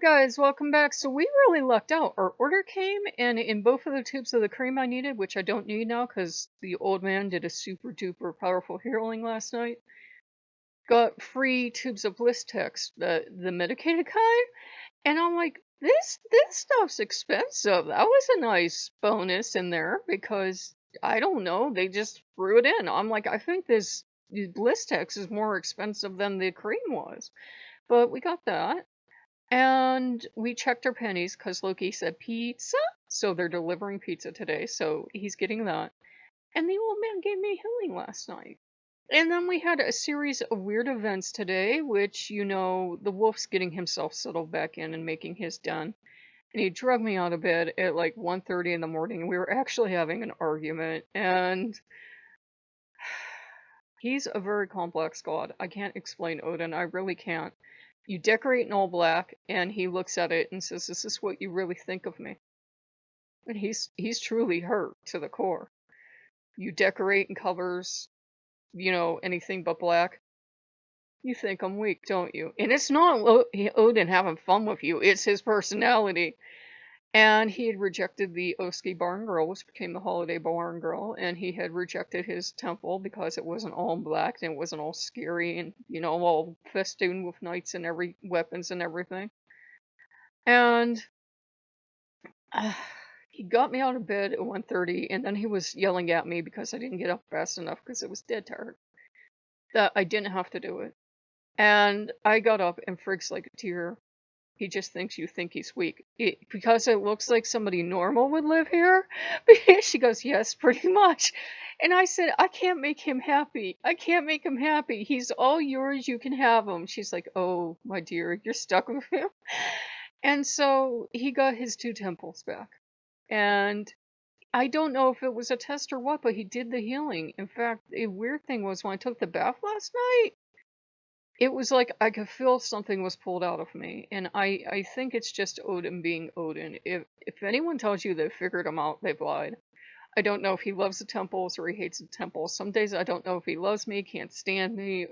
guys? Welcome back. So we really lucked out. Our order came, and in both of the tubes of the cream I needed, which I don't need now because the old man did a super duper powerful healing last night, got free tubes of Blistex, the medicated kind. And I'm like, this stuff's expensive. That was a nice bonus in there because I don't know, they just threw it in. I'm like, I think this Blistex is more expensive than the cream was, but we got that. And we checked our pennies because Loki said pizza. So they're delivering pizza today. So he's getting that. And the old man gave me healing last night. And then we had a series of weird events today, which, the wolf's getting himself settled back in and making his den. And he drug me out of bed at like 1:30 in the morning. We were actually having an argument. And he's a very complex god. I can't explain Odin. I really can't. You decorate in all black, and he looks at it and says, "This is what you really think of me." And he's truly hurt to the core. You decorate in colors, anything but black. You think I'm weak, don't you? And it's not Odin having fun with you. It's his personality. And he had rejected the Oski Barn Girl, which became the Holiday Barn Girl, and he had rejected his temple because it wasn't all black and it wasn't all scary and, all festooned with knights and every weapons and everything. And he got me out of bed at 1:30, and then he was yelling at me because I didn't get up fast enough because it was dead tired. That I didn't have to do it. And I got up, and Frigg's like, "Dear, he just thinks you think he's weak. Because it looks like somebody normal would live here?" She goes, "Yes, pretty much." And I said, "I can't make him happy. I can't make him happy. He's all yours. You can have him." She's like, "Oh, my dear, you're stuck with him." And so he got his 2 temples back. And I don't know if it was a test or what, but he did the healing. In fact, a weird thing was when I took the bath last night, it was like I could feel something was pulled out of me, and I think it's just Odin being Odin. If anyone tells you they figured him out, they've lied. I don't know if he loves the temples or he hates the temples. Some days I don't know if he loves me, can't stand me,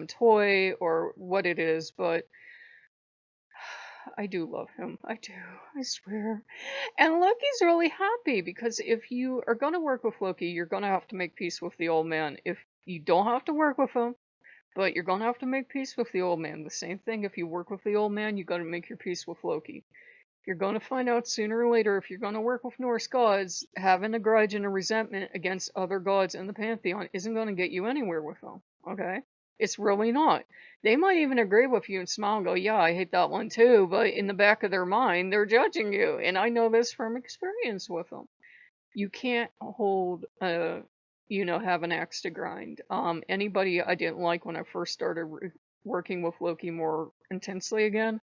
toy, or what it is, but I do love him. I do. I swear. And Loki's really happy because if you are going to work with Loki, you're going to have to make peace with the old man. If you don't have to work with him, but you're going to have to make peace with the old man. The same thing, if you work with the old man, you got to make your peace with Loki. You're going to find out sooner or later if you're going to work with Norse gods, having a grudge and a resentment against other gods in the pantheon isn't going to get you anywhere with them, okay? It's really not. They might even agree with you and smile and go, "Yeah, I hate that one too," but in the back of their mind, they're judging you, and I know this from experience with them. You can't hold have an axe to grind. Anybody I didn't like when I first started working with Loki more intensely again,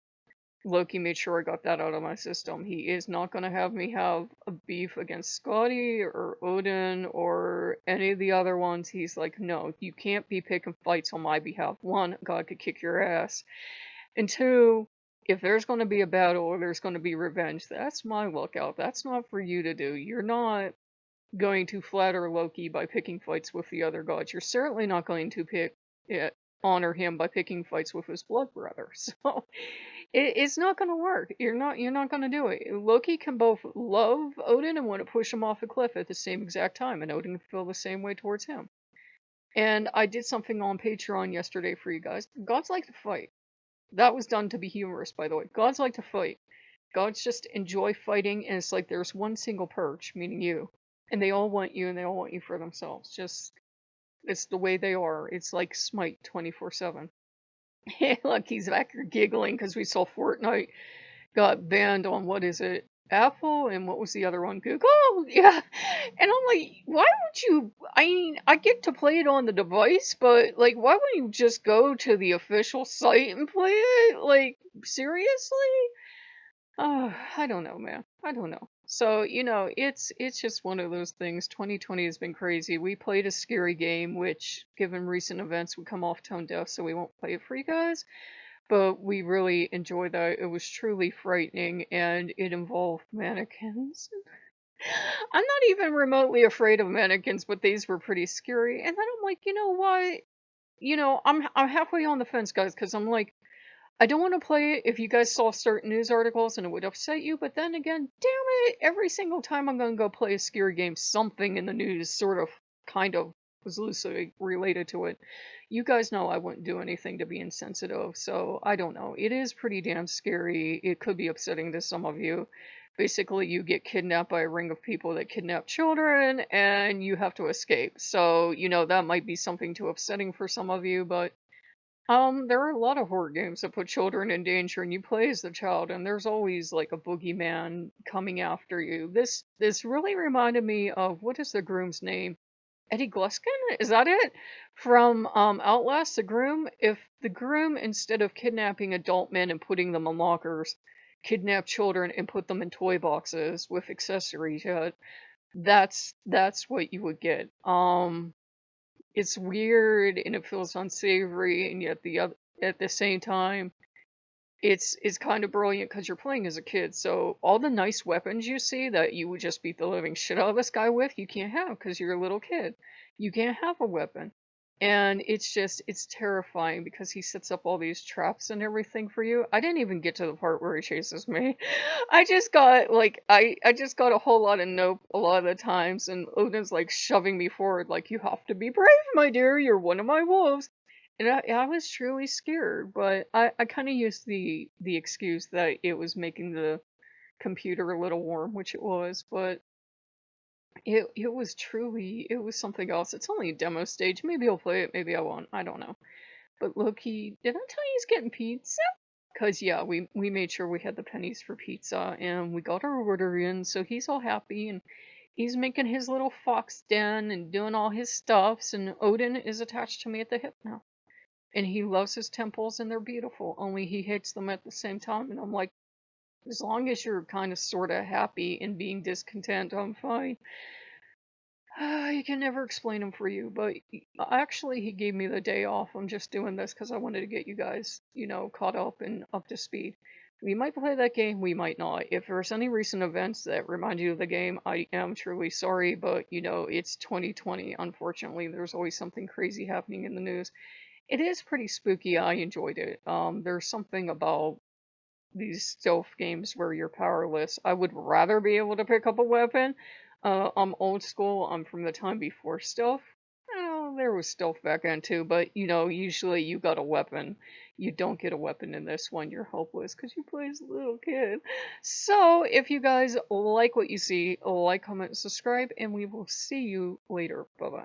Loki made sure I got that out of my system. He is not going to have me have a beef against Scotty or Odin or any of the other ones. He's like, "No, you can't be picking fights on my behalf. One, God could kick your ass. And two, if there's going to be a battle or there's going to be revenge, that's my lookout. That's not for you to do. You're not going to flatter Loki by picking fights with the other gods. You're certainly not going to honor him by picking fights with his blood brother. So it's not going to work. You're not going to do it. Loki can both love Odin and want to push him off a cliff at the same exact time, and Odin can feel the same way towards him. And I did something on Patreon yesterday for you guys. Gods like to fight. That was done to be humorous, by the way. Gods like to fight. Gods just enjoy fighting, and it's like there's one single perch, meaning you. And they all want you, and they all want you for themselves. Just, it's the way they are. It's like Smite 24/7. Look, he's back here giggling because we saw Fortnite got banned on, what is it, Apple, and what was the other one? Google? Yeah. And I'm like, why would you, I mean, I get to play it on the device, but, like, why wouldn't you just go to the official site and play it? Like, seriously? Oh, I don't know, man. I don't know. So, it's just one of those things. 2020 has been crazy. We played a scary game, which, given recent events, would come off tone deaf, so we won't play it for you guys. But we really enjoyed that. It was truly frightening, and it involved mannequins. I'm not even remotely afraid of mannequins, but these were pretty scary. And then I'm like, you know what? I'm halfway on the fence, guys, because I'm like, I don't want to play it if you guys saw certain news articles and it would upset you, but then again, damn it, every single time I'm gonna go play a scary game, something in the news sort of kind of was loosely related to it. You guys know I wouldn't do anything to be insensitive, so I don't know. It is pretty damn scary. It could be upsetting to some of you. Basically, you get kidnapped by a ring of people that kidnap children and you have to escape. So, that might be something too upsetting for some of you, but there are a lot of horror games that put children in danger, and you play as the child, and there's always like a boogeyman coming after you. This really reminded me of, what is the groom's name? Eddie Gluskin? Is that it? From Outlast, the groom. If the groom, instead of kidnapping adult men and putting them in lockers, kidnap children and put them in toy boxes with accessories yet, that's what you would get. It's weird and it feels unsavory, and yet at the same time, it's kind of brilliant because you're playing as a kid. So all the nice weapons you see that you would just beat the living shit out of this guy with, you can't have because you're a little kid. You can't have a weapon. And it's terrifying because he sets up all these traps and everything for you. I didn't even get to the part where he chases me. I just got a whole lot of nope a lot of the times, and Odin's like shoving me forward, like, you have to be brave, my dear, you're one of my wolves. And I was truly scared, but I kind of used the excuse that it was making the computer a little warm, which it was, but it was something else. It's only a demo stage. Maybe I'll play it, maybe I won't. I don't know. But Loki, did I tell you he's getting pizza? Cause yeah, we made sure we had the pennies for pizza and we got our order in, so he's all happy and he's making his little fox den and doing all his stuffs, and Odin is attached to me at the hip now. And he loves his temples and they're beautiful, only he hates them at the same time. And I'm like, as long as you're kind of sort of happy and being discontent, I'm fine. I can never explain them for you, but actually, he gave me the day off. I'm just doing this because I wanted to get you guys, caught up and up to speed. We might play that game, we might not. If there's any recent events that remind you of the game, I am truly sorry, but it's 2020. Unfortunately, there's always something crazy happening in the news. It is pretty spooky. I enjoyed it. There's something about these stealth games where you're powerless. I would rather be able to pick up a weapon. I'm old school. I'm from the time before stealth. Oh, there was stealth back then too, but usually you got a weapon. You don't get a weapon in this one. You're helpless because you play as a little kid. So, if you guys like what you see, like, comment, subscribe, and we will see you later. Bye bye.